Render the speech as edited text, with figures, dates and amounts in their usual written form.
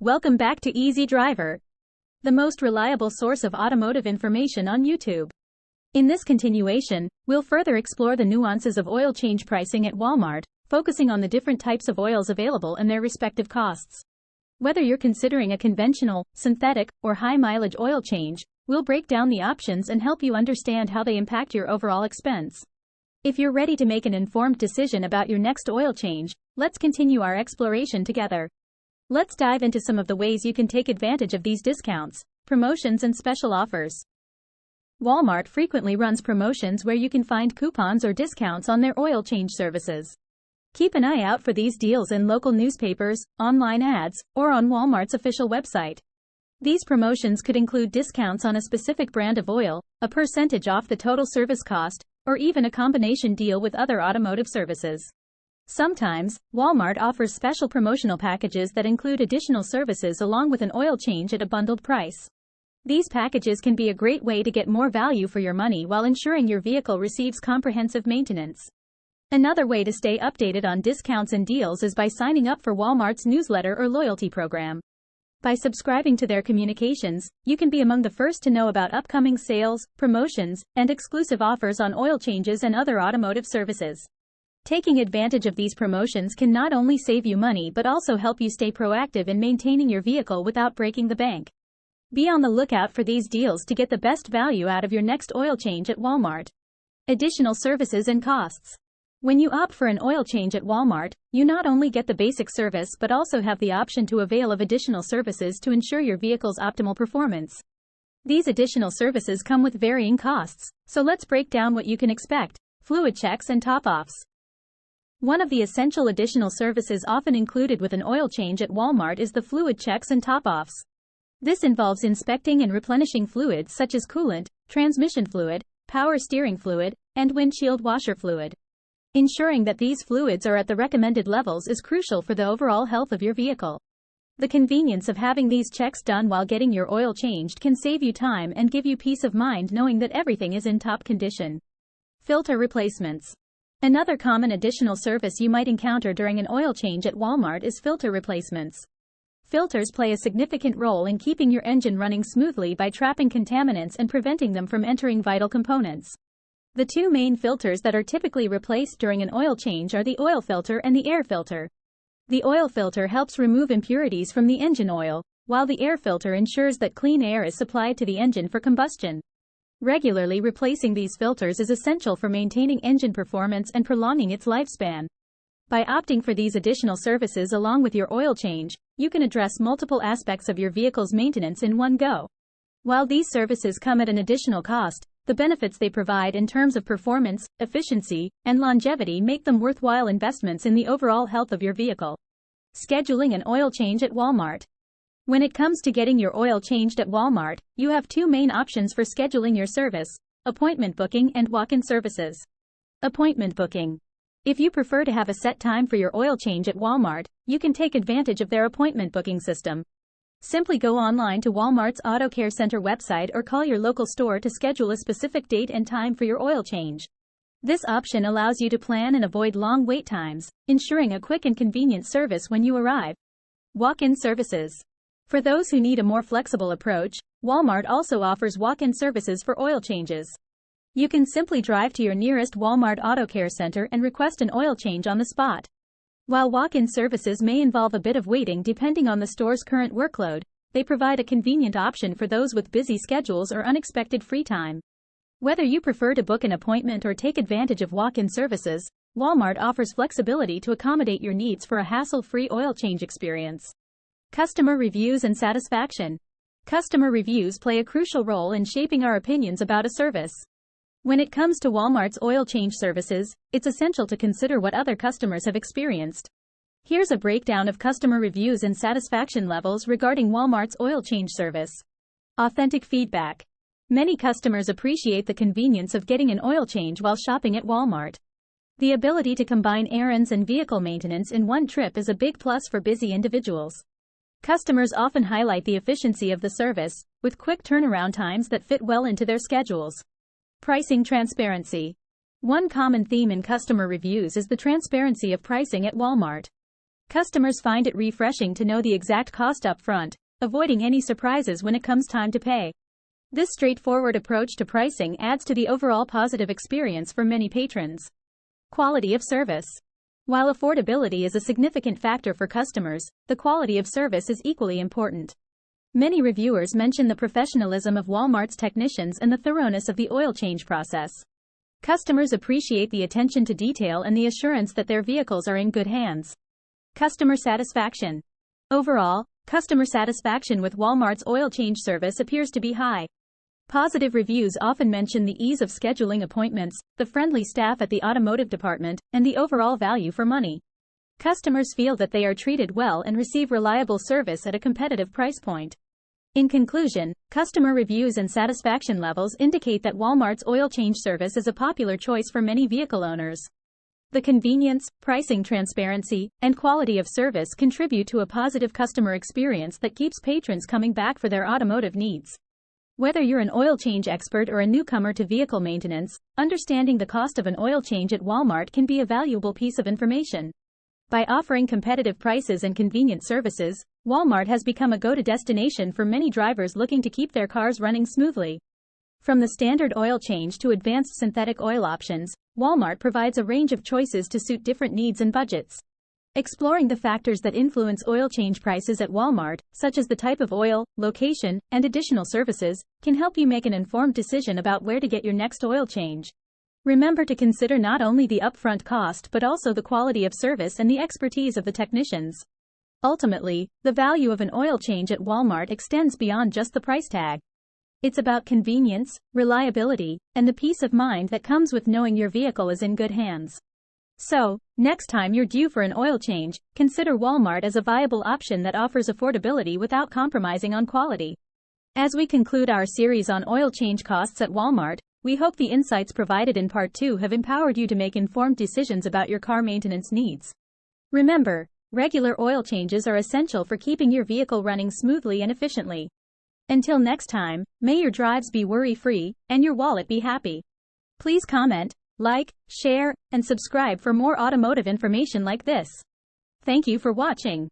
Welcome back to Easy Driver, the most reliable source of automotive information on YouTube. In this continuation, we'll further explore the nuances of oil change pricing at Walmart, focusing on the different types of oils available and their respective costs. Whether you're considering a conventional, synthetic, or high-mileage oil change, we'll break down the options and help you understand how they impact your overall expense. If you're ready to make an informed decision about your next oil change, let's continue our exploration together. Let's dive into some of the ways you can take advantage of these discounts, promotions, and special offers. Walmart frequently runs promotions where you can find coupons or discounts on their oil change services. Keep an eye out for these deals in local newspapers, online ads, or on Walmart's official website. These promotions could include discounts on a specific brand of oil, a percentage off the total service cost, or even a combination deal with other automotive services. Sometimes, Walmart offers special promotional packages that include additional services along with an oil change at a bundled price. These packages can be a great way to get more value for your money while ensuring your vehicle receives comprehensive maintenance. Another way to stay updated on discounts and deals is by signing up for Walmart's newsletter or loyalty program. By subscribing to their communications, you can be among the first to know about upcoming sales, promotions, and exclusive offers on oil changes and other automotive services. Taking advantage of these promotions can not only save you money but also help you stay proactive in maintaining your vehicle without breaking the bank. Be on the lookout for these deals to get the best value out of your next oil change at Walmart. Additional services and costs. When you opt for an oil change at Walmart, you not only get the basic service but also have the option to avail of additional services to ensure your vehicle's optimal performance. These additional services come with varying costs, so let's break down what you can expect. Fluid checks and top-offs. One of the essential additional services often included with an oil change at Walmart is the fluid checks and top-offs. This involves inspecting and replenishing fluids such as coolant, transmission fluid, power steering fluid, and windshield washer fluid. Ensuring that these fluids are at the recommended levels is crucial for the overall health of your vehicle. The convenience of having these checks done while getting your oil changed can save you time and give you peace of mind knowing that everything is in top condition. Filter replacements. Another common additional service you might encounter during an oil change at Walmart is filter replacements. Filters play a significant role in keeping your engine running smoothly by trapping contaminants and preventing them from entering vital components. The two main filters that are typically replaced during an oil change are the oil filter and the air filter. The oil filter helps remove impurities from the engine oil, while the air filter ensures that clean air is supplied to the engine for combustion. Regularly replacing these filters is essential for maintaining engine performance and prolonging its lifespan. By opting for these additional services along with your oil change, you can address multiple aspects of your vehicle's maintenance in one go. While these services come at an additional cost, the benefits they provide in terms of performance, efficiency, and longevity make them worthwhile investments in the overall health of your vehicle. Scheduling an oil change at Walmart. When it comes to getting your oil changed at Walmart, you have two main options for scheduling your service: appointment booking and walk-in services. Appointment booking. If you prefer to have a set time for your oil change at Walmart, you can take advantage of their appointment booking system. Simply go online to Walmart's Auto Care Center website or call your local store to schedule a specific date and time for your oil change. This option allows you to plan and avoid long wait times, ensuring a quick and convenient service when you arrive. Walk-in services. For those who need a more flexible approach, Walmart also offers walk-in services for oil changes. You can simply drive to your nearest Walmart Auto Care Center and request an oil change on the spot. While walk-in services may involve a bit of waiting depending on the store's current workload, they provide a convenient option for those with busy schedules or unexpected free time. Whether you prefer to book an appointment or take advantage of walk-in services, Walmart offers flexibility to accommodate your needs for a hassle-free oil change experience. Customer reviews and satisfaction. Customer reviews play a crucial role in shaping our opinions about a service. When it comes to Walmart's oil change services, it's essential to consider what other customers have experienced. Here's a breakdown of customer reviews and satisfaction levels regarding Walmart's oil change service. Authentic feedback. Many customers appreciate the convenience of getting an oil change while shopping at Walmart. The ability to combine errands and vehicle maintenance in one trip is a big plus for busy individuals. Customers often highlight the efficiency of the service, with quick turnaround times that fit well into their schedules. Pricing transparency. One common theme in customer reviews is the transparency of pricing at Walmart. Customers find it refreshing to know the exact cost up front, avoiding any surprises when it comes time to pay. This straightforward approach to pricing adds to the overall positive experience for many patrons. Quality of service. While affordability is a significant factor for customers, the quality of service is equally important. Many reviewers mention the professionalism of Walmart's technicians and the thoroughness of the oil change process. Customers appreciate the attention to detail and the assurance that their vehicles are in good hands. Customer satisfaction. Overall, customer satisfaction with Walmart's oil change service appears to be high. Positive reviews often mention the ease of scheduling appointments, the friendly staff at the automotive department, and the overall value for money. Customers feel that they are treated well and receive reliable service at a competitive price point. In conclusion, customer reviews and satisfaction levels indicate that Walmart's oil change service is a popular choice for many vehicle owners. The convenience, pricing transparency, and quality of service contribute to a positive customer experience that keeps patrons coming back for their automotive needs. Whether you're an oil change expert or a newcomer to vehicle maintenance, understanding the cost of an oil change at Walmart can be a valuable piece of information. By offering competitive prices and convenient services, Walmart has become a go-to destination for many drivers looking to keep their cars running smoothly. From the standard oil change to advanced synthetic oil options, Walmart provides a range of choices to suit different needs and budgets. Exploring the factors that influence oil change prices at Walmart, such as the type of oil, location, and additional services, can help you make an informed decision about where to get your next oil change. Remember to consider not only the upfront cost but also the quality of service and the expertise of the technicians. Ultimately, the value of an oil change at Walmart extends beyond just the price tag. It's about convenience, reliability, and the peace of mind that comes with knowing your vehicle is in good hands. So, next time you're due for an oil change, consider Walmart as a viable option that offers affordability without compromising on quality. As we conclude our series on oil change costs at Walmart, we hope the insights provided in Part 2 have empowered you to make informed decisions about your car maintenance needs. Remember, regular oil changes are essential for keeping your vehicle running smoothly and efficiently. Until next time, may your drives be worry-free, and your wallet be happy. Please comment, like, share, and subscribe for more automotive information like this. Thank you for watching.